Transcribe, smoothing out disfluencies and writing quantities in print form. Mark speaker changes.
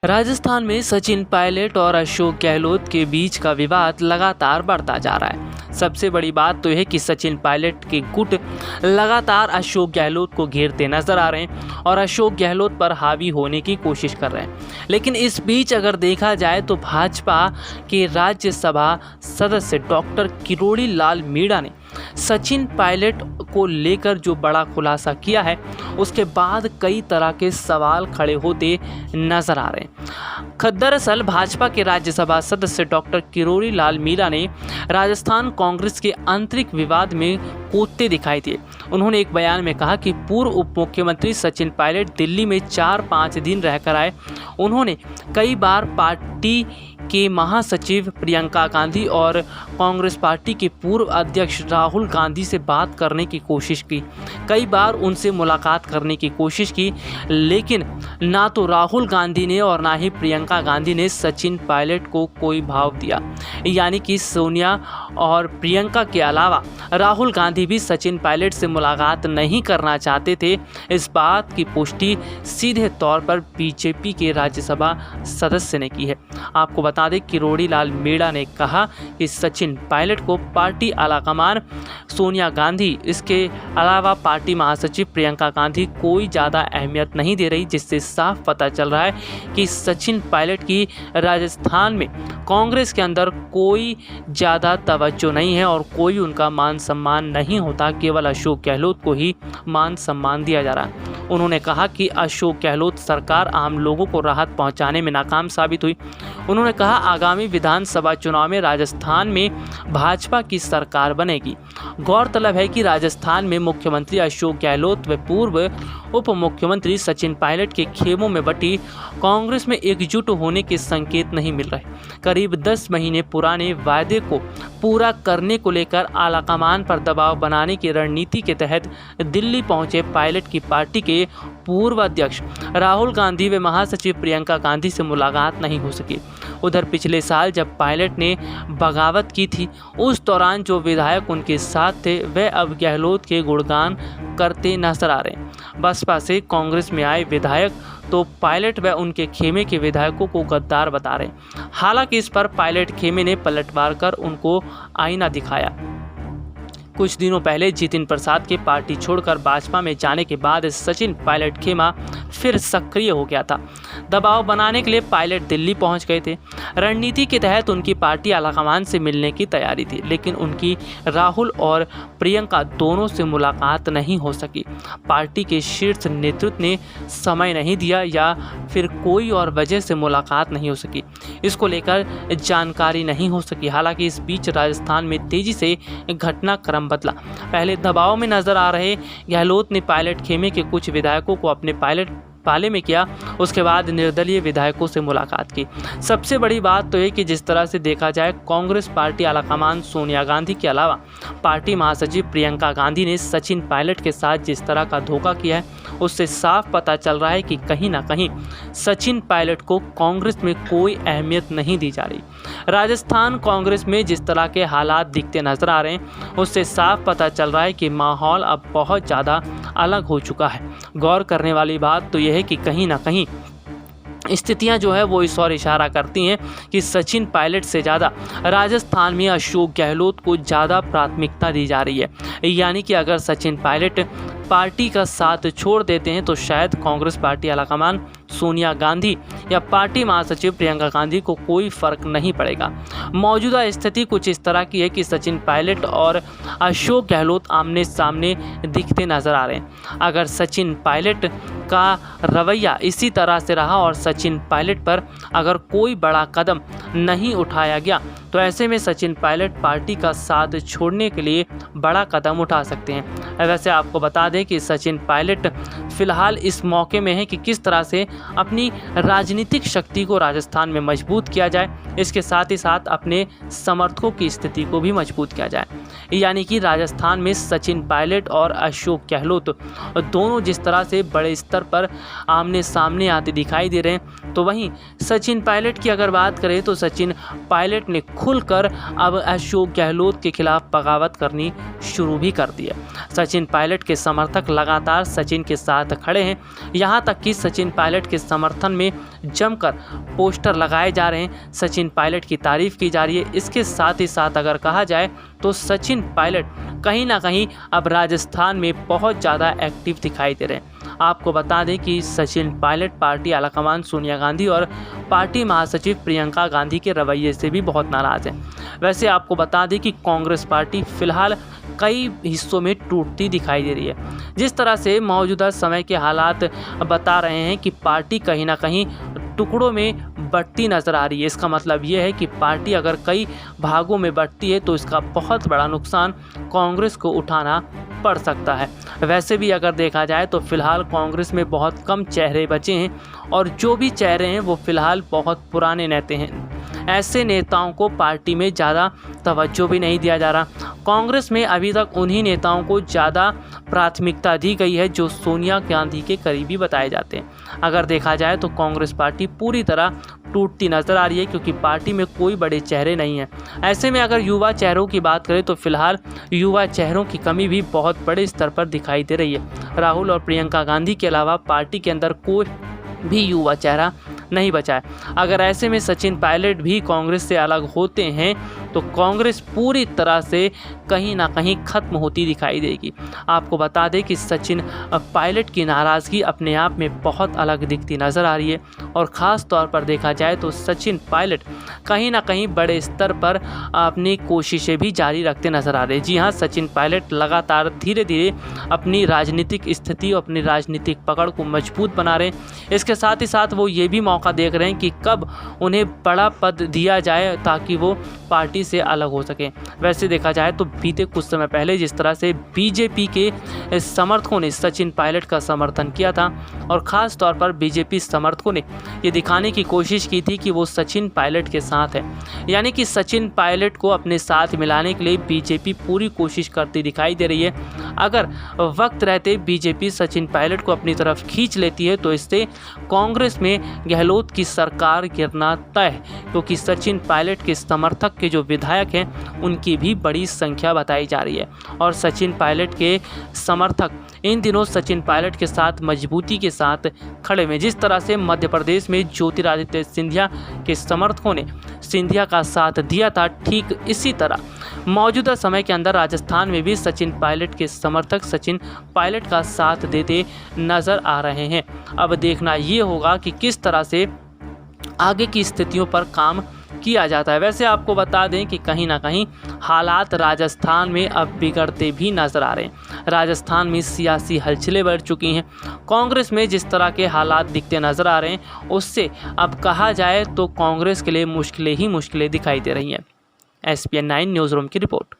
Speaker 1: राजस्थान में सचिन पायलट और अशोक गहलोत के बीच का विवाद लगातार बढ़ता जा रहा है। सबसे बड़ी बात तो यह कि सचिन पायलट के गुट लगातार अशोक गहलोत को घेरते नजर आ रहे हैं और अशोक गहलोत पर हावी होने की कोशिश कर रहे हैं। लेकिन इस बीच अगर देखा जाए तो भाजपा के राज्यसभा सदस्य डॉक्टर किरोड़ी लाल मीणा ने सचिन पायलट को लेकर जो बड़ा खुलासा किया है, उसके बाद कई तरह के सवाल खड़े होते नजर आ रहे हैं। दरअसल भाजपा के राज्यसभा सदस्य डॉक्टर किरोड़ी लाल मीणा ने राजस्थान कांग्रेस के आंतरिक विवाद में कूदते दिखाई दिए। उन्होंने एक बयान में कहा कि पूर्व उप मुख्यमंत्री सचिन पायलट दिल्ली में 4-5 दिन रहकर आए। उन्होंने कई बार पार्टी के महासचिव प्रियंका गांधी और कांग्रेस पार्टी के पूर्व अध्यक्ष राहुल गांधी से बात करने की कोशिश की। कई बार उनसे मुलाकात करने की कोशिश की, लेकिन ना तो राहुल गांधी ने और ना ही प्रियंका गांधी ने सचिन पायलट को कोई भाव दिया। यानी कि सोनिया और प्रियंका के अलावा राहुल गांधी भी सचिन पायलट से मुलाकात नहीं करना चाहते थे। इस बात की पुष्टि सीधे तौर पर बीजेपी के राज्यसभा सदस्य ने की है। आपको बता दें, किरोड़ी लाल मीणा ने कहा कि सचिन पायलट को पार्टी आलाकमान सोनिया गांधी, इसके अलावा पार्टी महासचिव प्रियंका गांधी कोई ज़्यादा अहमियत नहीं दे रही, जिससे साफ पता चल रहा है कि सचिन पायलट की राजस्थान में कांग्रेस के अंदर कोई ज़्यादा तवज्जो नहीं है और कोई उनका मान सम्मान नहीं होता। केवल अशोक गहलोत को ही मान सम्मान दिया जा रहा है। उन्होंने कहा कि अशोक गहलोत सरकार आम लोगों को राहत पहुंचाने में नाकाम साबित हुई। उन्होंने कहा आगामी विधानसभा चुनाव में राजस्थान में भाजपा की सरकार बनेगी। गौरतलब है कि राजस्थान में मुख्यमंत्री अशोक गहलोत व पूर्व उप मुख्यमंत्री सचिन पायलट के खेमों में बटी कांग्रेस में एकजुट होने के संकेत नहीं मिल रहे। करीब 10 महीने पुराने वायदे को पूरा करने को लेकर आलाकमान पर दबाव बनाने की रणनीति के तहत दिल्ली पहुंचे पायलट की पार्टी के पूर्व अध्यक्ष राहुल गांधी व महासचिव प्रियंका गांधी से मुलाकात नहीं हो सकी। उधर पिछले साल जब पायलट ने बगावत की थी, उस दौरान जो विधायक उनके साथ थे वह अब गहलोत के गुणगान करते नजर आ रहे हैं। बसपा से कांग्रेस में आए विधायक तो पायलट व उनके खेमे के विधायकों को गद्दार बता रहे हैं। हालांकि इस पर पायलट खेमे ने पलटवार कर उनको आईना दिखाया। कुछ दिनों पहले जितिन प्रसाद के पार्टी छोड़कर भाजपा में जाने के बाद सचिन पायलट खेमा फिर सक्रिय हो गया था। दबाव बनाने के लिए पायलट दिल्ली पहुंच गए थे। रणनीति के तहत उनकी पार्टी आलाकमान से मिलने की तैयारी थी, लेकिन उनकी राहुल और प्रियंका दोनों से मुलाकात नहीं हो सकी। पार्टी के शीर्ष नेतृत्व ने समय नहीं दिया या फिर कोई और वजह से मुलाकात नहीं हो सकी। इसको लेकर जानकारी नहीं हो सकी। हालांकि इस बीच राजस्थान में तेजी से घटनाक्रम बदला। पहले दबाव में नजर आ रहे गहलोत ने पायलट खेमे के कुछ विधायकों को अपने पाले में किया। उसके बाद निर्दलीय विधायकों से मुलाकात की। सबसे बड़ी बात तो ये कि जिस तरह से देखा जाए, कांग्रेस पार्टी आलाकमान सोनिया गांधी के अलावा पार्टी महासचिव प्रियंका गांधी ने सचिन पायलट के साथ जिस तरह का धोखा किया है, उससे साफ पता चल रहा है कि कहीं ना कहीं सचिन पायलट को कांग्रेस में कोई अहमियत नहीं दी जा रही। राजस्थान कांग्रेस में जिस तरह के हालात दिखते नजर आ रहे हैं, उससे साफ पता चल रहा है कि माहौल अब बहुत ज़्यादा अलग हो चुका है। गौर करने वाली बात तो यह है कि कहीं ना कहीं स्थितियां जो है वो इस ओर इशारा करती हैं कि सचिन पायलट से ज़्यादा राजस्थान में अशोक गहलोत को ज़्यादा प्राथमिकता दी जा रही है। यानी कि अगर सचिन पायलट पार्टी का साथ छोड़ देते हैं तो शायद कांग्रेस पार्टी आलाकमान सोनिया गांधी या पार्टी महासचिव प्रियंका गांधी को कोई फर्क नहीं पड़ेगा। मौजूदा स्थिति कुछ इस तरह की है कि सचिन पायलट और अशोक गहलोत आमने सामने दिखते नजर आ रहे हैं। अगर सचिन पायलट का रवैया इसी तरह से रहा और सचिन पायलट पर अगर कोई बड़ा कदम नहीं उठाया गया, तो ऐसे में सचिन पायलट पार्टी का साथ छोड़ने के लिए बड़ा कदम उठा सकते हैं। वैसे आपको बता दें कि सचिन पायलट फिलहाल इस मौके में है कि किस तरह से अपनी राजनीतिक शक्ति को राजस्थान में मजबूत किया जाए, इसके साथ ही साथ अपने समर्थकों की स्थिति को भी मजबूत किया जाए। यानी कि राजस्थान में सचिन पायलट और अशोक गहलोत दोनों जिस तरह से बड़े स्तर स्तर पर आमने सामने आते दिखाई दे रहे हैं। तो वहीं सचिन पायलट की अगर बात करें तो सचिन पायलट ने खुलकर अब अशोक गहलोत के खिलाफ बगावत करनी शुरू भी कर दी है। सचिन पायलट के समर्थक लगातार सचिन के साथ खड़े हैं। यहां तक कि सचिन पायलट के समर्थन में जमकर पोस्टर लगाए जा रहे हैं, सचिन पायलट की तारीफ की जा रही है। इसके साथ ही साथ अगर कहा जाए तो सचिन पायलट कहीं ना कहीं अब राजस्थान में बहुत ज़्यादा एक्टिव दिखाई दे रहे हैं। आपको बता दें कि सचिन पायलट पार्टी आलाकमान सोनिया गांधी और पार्टी महासचिव प्रियंका गांधी के रवैये से भी बहुत नाराज़ हैं। वैसे आपको बता दें कि कांग्रेस पार्टी फिलहाल कई हिस्सों में टूटती दिखाई दे रही है। जिस तरह से मौजूदा समय के हालात बता रहे हैं कि पार्टी कहीं ना कहीं टुकड़ों में बढ़ती नज़र आ रही है। इसका मतलब ये है कि पार्टी अगर कई भागों में बढ़ती है तो इसका बहुत बड़ा नुकसान कांग्रेस को उठाना पड़ सकता है। वैसे भी अगर देखा जाए तो फिलहाल कांग्रेस में बहुत कम चेहरे बचे हैं और जो भी चेहरे हैं वो फिलहाल बहुत पुराने नेता हैं। ऐसे नेताओं को पार्टी में ज़्यादा तवज्जो भी नहीं दिया जा रहा। कांग्रेस में अभी तक उन्हीं नेताओं को ज़्यादा प्राथमिकता दी गई है जो सोनिया गांधी के करीबी बताए जाते हैं। अगर देखा जाए तो कांग्रेस पार्टी पूरी तरह टूटती नज़र आ रही है क्योंकि पार्टी में कोई बड़े चेहरे नहीं हैं। ऐसे में अगर युवा चेहरों की बात करें तो फिलहाल युवा चेहरों की कमी भी बहुत बड़े स्तर पर दिखाई दे रही है। राहुल और प्रियंका गांधी के अलावा पार्टी के अंदर कोई भी युवा चेहरा नहीं बचा है। अगर ऐसे में सचिन पायलट भी कांग्रेस से अलग होते हैं तो कांग्रेस पूरी तरह से कहीं ना कहीं खत्म होती दिखाई देगी। आपको बता दें कि सचिन पायलट की नाराज़गी अपने आप में बहुत अलग दिखती नज़र आ रही है और ख़ास तौर पर देखा जाए तो सचिन पायलट कहीं ना कहीं बड़े स्तर पर अपनी कोशिशें भी जारी रखते नज़र आ रहे हैं। जी हाँ, सचिन पायलट लगातार धीरे धीरे अपनी राजनीतिक स्थिति और अपनी राजनीतिक पकड़ को मजबूत बना रहे हैं। इसके साथ ही साथ वो ये भी मौका देख रहे हैं कि कब उन्हें बड़ा पद दिया जाए ताकि वो पार्टी से अलग हो सके। वैसे देखा जाए तो बीते कुछ समय पहले जिस तरह से बीजेपी के समर्थकों ने सचिन पायलट का समर्थन किया था और ख़ास तौर पर बीजेपी समर्थकों ने ये दिखाने की कोशिश की थी कि वो सचिन पायलट के साथ है, यानी कि सचिन पायलट को अपने साथ मिलाने के लिए बीजेपी पूरी कोशिश करती दिखाई दे रही है। अगर वक्त रहते बीजेपी सचिन पायलट को अपनी तरफ खींच लेती है तो इससे कांग्रेस में गहलोत की सरकार गिरना तय, क्योंकि सचिन पायलट के समर्थक के जो विधायक हैं उनकी भी बड़ी संख्या बताई जा रही है और सचिन पायलट के समर्थक इन दिनों सचिन पायलट के साथ मजबूती के साथ खड़े हुए। जिस तरह से मध्य प्रदेश में ज्योतिरादित्य सिंधिया के समर्थकों ने सिंधिया का साथ दिया था, ठीक इसी तरह मौजूदा समय के अंदर राजस्थान में भी सचिन पायलट के समर्थक सचिन पायलट का साथ देते नज़र आ रहे हैं। अब देखना ये होगा कि किस तरह से आगे की स्थितियों पर काम किया जाता है। वैसे आपको बता दें कि कहीं ना कहीं हालात राजस्थान में अब बिगड़ते भी नज़र आ रहे हैं। राजस्थान में सियासी हलचलें बढ़ चुकी हैं। कांग्रेस में जिस तरह के हालात दिखते नज़र आ रहे हैं उससे अब कहा जाए तो कांग्रेस के लिए मुश्किलें ही मुश्किलें दिखाई दे रही हैं। SPN 9 न्यूज़ रूम की रिपोर्ट।